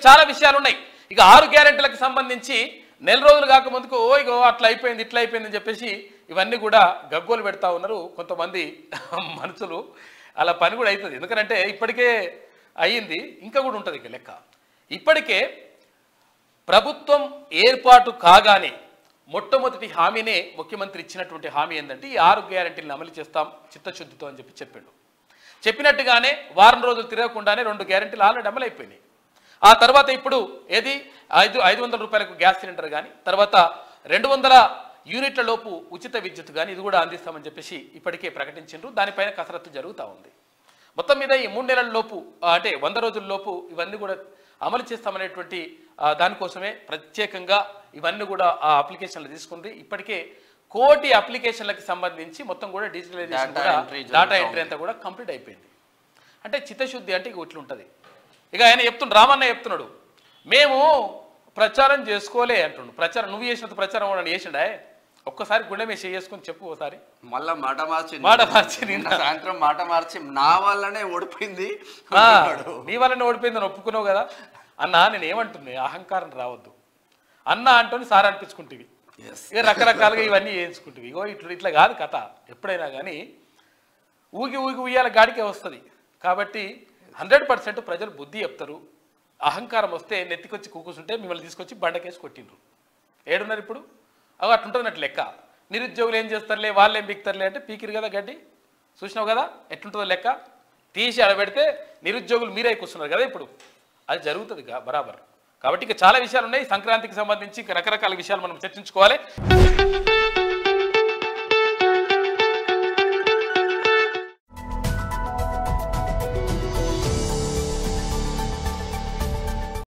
చాలా విషయాలు ఉన్నాయి. ఇక 6 గ్యారెంటీలకు సంబంధించి నెల రోజులు కాకముందుకు ఇగో అట్లా అయిపోయింది ఇట్లా అయిపోయింది అని చెప్పేసి ఇవన్నీ కూడా గగ్గోలు పెడతా ఉన్నారు కొంతమంది మనుషులు. అలా పని కూడా అవుతుంది, ఎందుకంటే ఇప్పటికే అయ్యింది, ఇంకా కూడా ఉంటుంది ఇక లెక్క. ఇప్పటికే ప్రభుత్వం ఏర్పాటు కాగానే మొట్టమొదటి హామీనే ముఖ్యమంత్రి ఇచ్చినటువంటి హామీ ఏంటంటే ఈ 6 గ్యారెంటీలను అమలు చేస్తాం చిత్తశుద్ధితో అని చెప్పిండు. చెప్పినట్టుగానే వారం రోజులు తిరగకుండానే 2 గ్యారెంటీలు ఆల్రెడీ అమలైపోయినాయి. ఆ తర్వాత ఇప్పుడు ఏది 500 రూపాయలకు గ్యాస్ సిలిండర్ కానీ, తర్వాత 200 యూనిట్ల లోపు ఉచిత విద్యుత్ కానీ ఇది కూడా అందిస్తామని చెప్పేసి ఇప్పటికే ప్రకటించారు. దానిపైన కసరత్తు జరుగుతూ ఉంది. మొత్తం మీద ఈ 3 నెలల లోపు అంటే 100 రోజుల లోపు ఇవన్నీ కూడా అమలు చేస్తామనేటువంటి దానికోసమే ప్రత్యేకంగా ఇవన్నీ కూడా ఆ అప్లికేషన్లు తీసుకుంది. ఇప్పటికే 1 కోటి అప్లికేషన్లకు సంబంధించి మొత్తం కూడా డిజిటలైజేషన్ కూడా డేటా ఎంట్రీ అంతా కూడా కంప్లీట్ అయిపోయింది. అంటే చిత్తశుద్ధి అంటే ఇట్లా ఉంటుంది. ఇక ఆయన చెప్తున్నాడు, రామన్న చెప్తున్నాడు, మేము ప్రచారం చేసుకోలే అంటుండు. ప్రచారం నువ్వు చేసినంత ప్రచారం కూడా చేసిండా? ఒక్కసారి గుండె మీద చేసుకుని చెప్పు ఒకసారి. మళ్ళా మాట మార్చి సాయంత్రం మాట మార్చి నా వల్లనే ఓడిపోయింది, నీ వల్లనే ఓడిపోయింది అని ఒప్పుకున్నావు కదా అన్న. నేను ఏమంటున్నా, అహంకారం రావద్దు అన్న అంటూని సార్ అనిపించుకుంటుంది. ఇక రకరకాలుగా ఇవన్నీ చేయించుకుంటుంది. ఇగో ఇట్లా కాదు కథ. ఎప్పుడైనా కానీ ఊగి ఉయ్యాల గాడికే వస్తుంది. కాబట్టి 100% ప్రజలు బుద్ధి చెప్తారు. అహంకారం వస్తే నెత్తికొచ్చి కూకుంటే మిమ్మల్ని తీసుకొచ్చి బండకేసి కొట్టిండ్రు. ఏడున్నారు ఇప్పుడు? అవి అట్లుంటున్నట్టు లెక్క. నిరుద్యోగులు ఏం చేస్తారులే, వాళ్ళు ఏం పీకుతారులే అంటే పీకిరు కదా గడ్డి. చూసినావు కదా ఎట్లుంటుందో లెక్క. తీసి ఆడబెడితే నిరుద్యోగులు మీరే కూర్చున్నారు కదా ఇప్పుడు. అది జరుగుతుంది బరాబర్. కాబట్టి ఇక చాలా విషయాలు ఉన్నాయి. సంక్రాంతికి సంబంధించి రకరకాల విషయాలు మనం చర్చించుకోవాలి.